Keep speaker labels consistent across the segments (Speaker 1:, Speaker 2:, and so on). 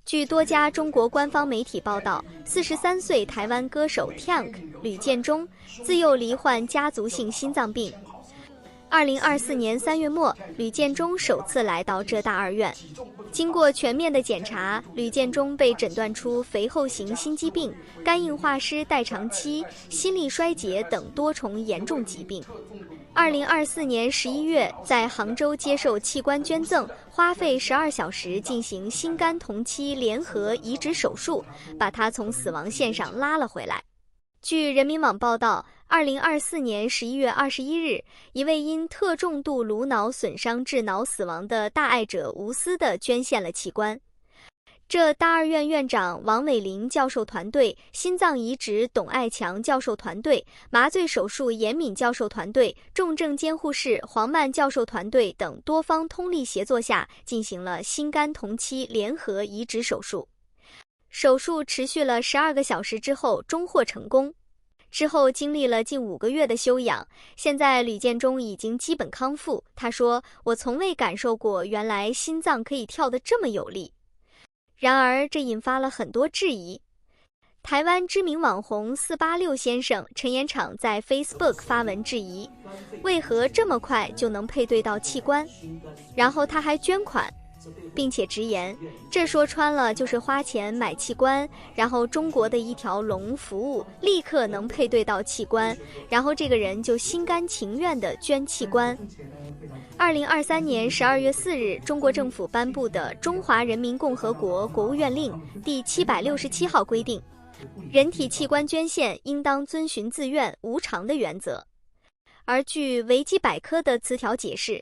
Speaker 1: 据多家中国官方媒体报道，43岁台湾歌手 Tank 吕建中自幼罹患家族性心脏病。2024年3月末，吕建中首次来到浙大二院。经过全面的检查，吕建中被诊断出肥厚型心肌病、肝硬化失代偿期、心力衰竭等多重严重疾病。2024年11月，在杭州接受器官捐赠，花费12小时进行心肝同期联合移植手术，把他从死亡线上拉了回来。据人民网报道，2024年11月21日，一位因特重度颅脑损伤致脑死亡的大爱者无私地捐献了器官。浙大二院院长王伟林教授团队、心脏移植董爱强教授团队、麻醉手术严敏教授团队、重症监护室黄曼教授团队等多方通力协作下，进行了心肝同期联合移植手术。手术持续了12个小时之后，终获成功。之后经历了近5个月的休养，现在吕建中已经基本康复。他说：“我从未感受过原来心脏可以跳得这么有力。”然而，这引发了很多质疑。台湾知名网红486先生陈延场在 Facebook 发文质疑，为何这么快就能配对到器官？然后他还捐款，并且直言，这说穿了就是花钱买器官，然后中国的一条龙服务立刻能配对到器官，然后这个人就心甘情愿地捐器官。2023年12月4日，中国政府颁布的《中华人民共和国国务院令》第767号规定，人体器官捐献应当遵循自愿、无偿的原则。而据维基百科的词条解释，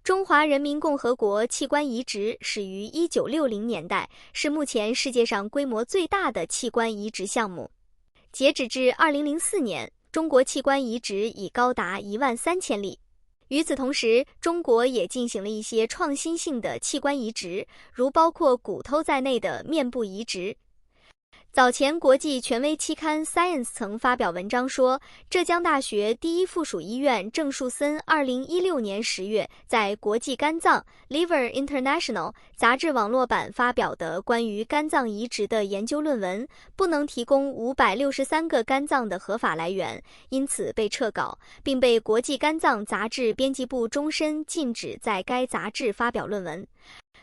Speaker 1: 中华人民共和国器官移植始于1960年代，是目前世界上规模最大的器官移植项目。截止至2004年，中国器官移植已高达13000例。与此同时，中国也进行了一些创新性的器官移植，如包括骨头在内的面部移植。早前，国际权威期刊 Science 曾发表文章说，浙江大学第一附属医院郑树森2016年10月在国际肝脏 Liver International 杂志网络版发表的关于肝脏移植的研究论文，不能提供563个肝脏的合法来源，因此被撤稿，并被国际肝脏杂志编辑部终身禁止在该杂志发表论文。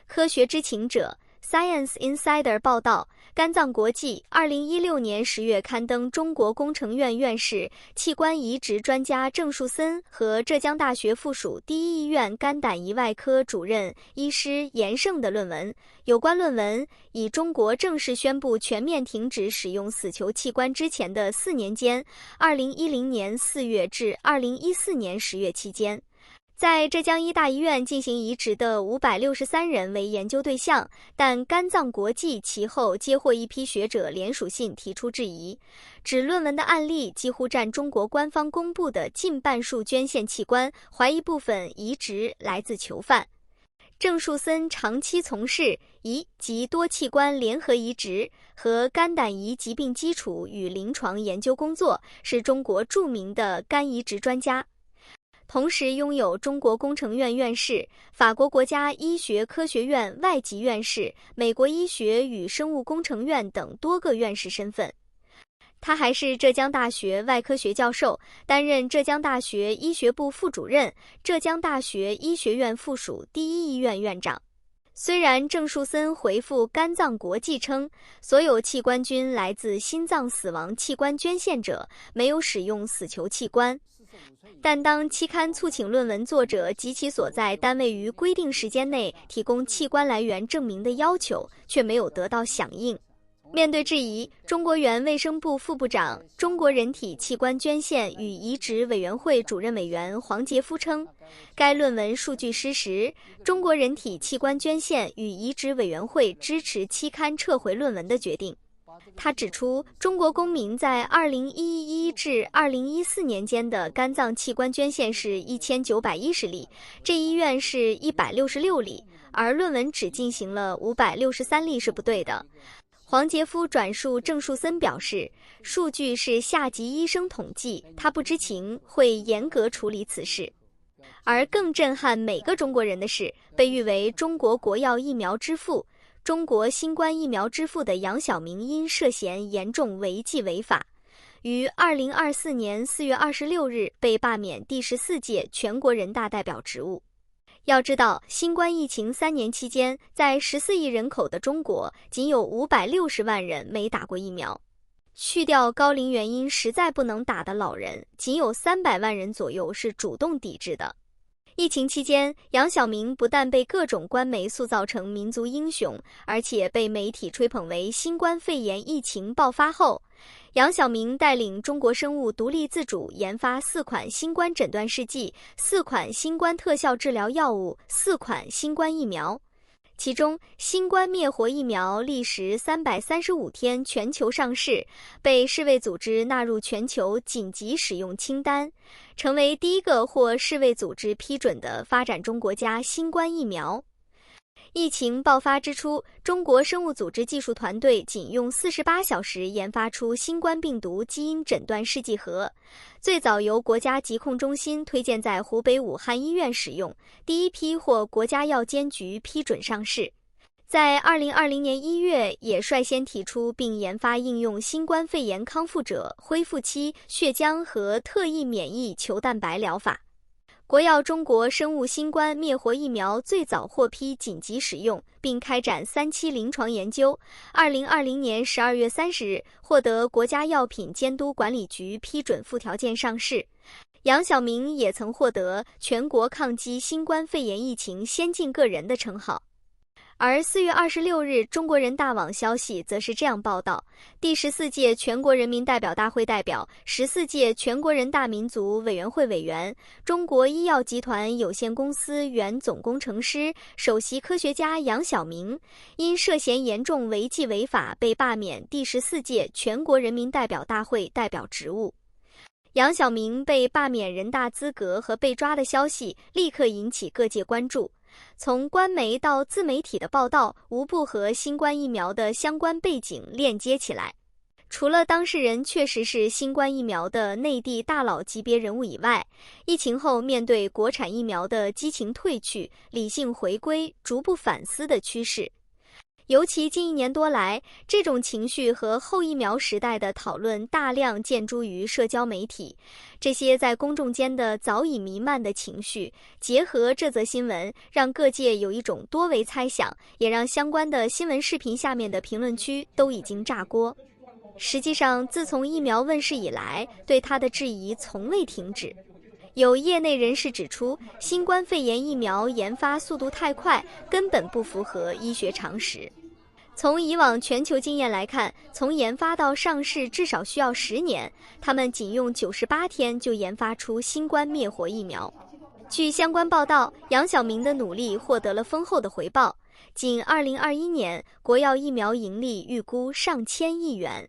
Speaker 1: 科学知情者Science Insider 报道，肝脏国际2016年10月刊登中国工程院院士、器官移植专家郑树森和浙江大学附属第一医院肝胆胰外科主任医师严胜的论文。有关论文以中国正式宣布全面停止使用死球器官之前的4年间 ,2010 年4月至2014年10月期间，在浙江医大医院进行移植的563人为研究对象，但肝脏国际其后接获一批学者联署信提出质疑，指论文的案例几乎占中国官方公布的近半数捐献器官，怀疑部分移植来自囚犯。郑树森长期从事胰及多器官联合移植和肝胆胰疾病基础与临床研究工作，是中国著名的肝移植专家。同时拥有中国工程院院士、法国国家医学科学院外籍院士、美国医学与生物工程院等多个院士身份。他还是浙江大学外科学教授，担任浙江大学医学部副主任、浙江大学医学院附属第一医院院长。虽然郑树森回复肝脏国际称，所有器官均来自心脏死亡器官捐献者，没有使用死球器官，但当期刊促请论文作者及其所在单位于规定时间内提供器官来源证明的要求，却没有得到响应。面对质疑，中国原卫生部副部长、中国人体器官捐献与移植委员会主任委员黄杰夫称，该论文数据失实，中国人体器官捐献与移植委员会支持期刊撤回论文的决定。他指出，中国公民在2011至2014年间的肝脏器官捐献是1910例，这医院是166例，而论文只进行了563例是不对的。黄杰夫转述郑树森表示，数据是下级医生统计，他不知情，会严格处理此事。而更震撼每个中国人的是，被誉为中国国药疫苗之父、中国新冠疫苗之父的杨晓明因涉嫌严重违纪违法，于2024年4月26日被罢免第14届全国人大代表职务。要知道，新冠疫情3年期间，在14亿人口的中国，仅有560万人没打过疫苗。去掉高龄原因实在不能打的老人，仅有300万人左右是主动抵制的。疫情期间，杨晓明不但被各种官媒塑造成民族英雄，而且被媒体吹捧为新冠肺炎疫情爆发后，杨晓明带领中国生物独立自主研发4款新冠诊断试剂、4款新冠特效治疗药物、4款新冠疫苗。其中，新冠灭活疫苗历时335天全球上市，被世卫组织纳入全球紧急使用清单，成为第一个获世卫组织批准的发展中国家新冠疫苗。疫情爆发之初，中国生物组织技术团队仅用48小时研发出新冠病毒基因诊断试剂盒，最早由国家疾控中心推荐在湖北武汉医院使用，第一批获国家药监局批准上市。在2020年1月，也率先提出并研发应用新冠肺炎康复者恢复期血浆和特异免疫球蛋白疗法。国药中国生物新冠灭活疫苗最早获批紧急使用，并开展3期临床研究。2020年12月30日获得国家药品监督管理局批准附条件上市。杨晓明也曾获得全国抗击新冠肺炎疫情先进个人的称号。而4月26日，中国人大网消息则是这样报道：第14届全国人民代表大会代表、14届全国人大民族委员会委员、中国医药集团有限公司原总工程师、首席科学家杨晓明，因涉嫌严重违纪违法被罢免第14届全国人民代表大会代表职务。杨晓明被罢免人大资格和被抓的消息立刻引起各界关注。从官媒到自媒体的报道，无不和新冠疫苗的相关背景链接起来。除了当事人确实是新冠疫苗的内地大佬级别人物以外，疫情后面对国产疫苗的激情褪去、理性回归、逐步反思的趋势。尤其近1年多来，这种情绪和后疫苗时代的讨论大量见诸于社交媒体。这些在公众间的早已弥漫的情绪，结合这则新闻，让各界有一种多维猜想，也让相关的新闻视频下面的评论区都已经炸锅。实际上，自从疫苗问世以来，对它的质疑从未停止。有业内人士指出，新冠肺炎疫苗研发速度太快，根本不符合医学常识。从以往全球经验来看，从研发到上市至少需要10年，他们仅用98天就研发出新冠灭活疫苗。据相关报道，杨晓明的努力获得了丰厚的回报，仅2021年，国药疫苗盈利预估上千亿元。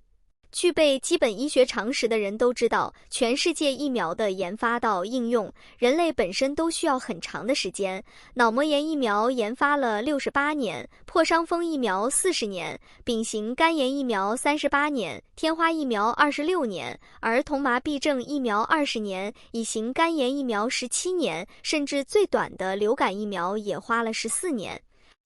Speaker 1: 具备基本医学常识的人都知道，全世界疫苗的研发到应用，人类本身都需要很长的时间。脑膜炎疫苗研发了68年，破伤风疫苗40年，丙型肝炎疫苗38年，天花疫苗26年，儿童麻痹症疫苗20年，乙型肝炎疫苗17年，甚至最短的流感疫苗也花了14年。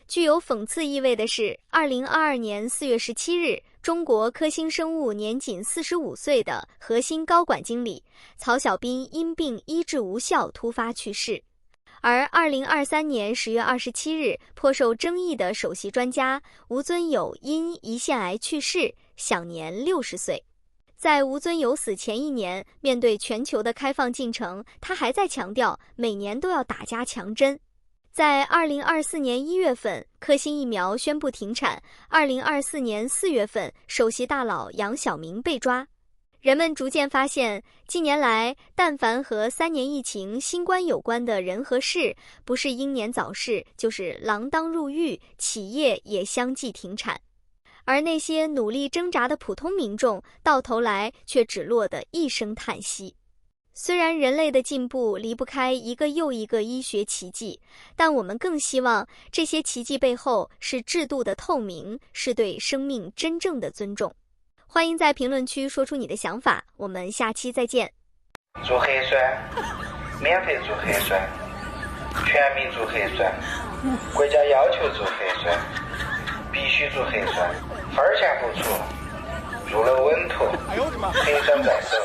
Speaker 1: 具有讽刺意味的是，2022年4月17日，中国科兴生物年仅45岁的核心高管经理曹晓斌因病医治无效突发去世。而2023年10月27日，颇受争议的首席专家吴尊友因胰腺癌去世，享年60岁。在吴尊友死前1年，面对全球的开放进程，他还在强调每年都要打加强针。在2024年1月份，科兴疫苗宣布停产；2024年4月份，首席大佬杨晓明被抓。人们逐渐发现，近年来，但凡和3年疫情、新冠有关的人和事，不是英年早逝，就是锒铛入狱，企业也相继停产。而那些努力挣扎的普通民众，到头来却只落得一声叹息。虽然人类的进步离不开一个又一个医学奇迹，但我们更希望这些奇迹背后是制度的透明，是对生命真正的尊重。欢迎在评论区说出你的想法，我们下期再见。
Speaker 2: 做核酸，免费做核酸，全民做核酸，国家要求做核酸，必须做核酸，分钱不出，入了稳妥，核酸在手。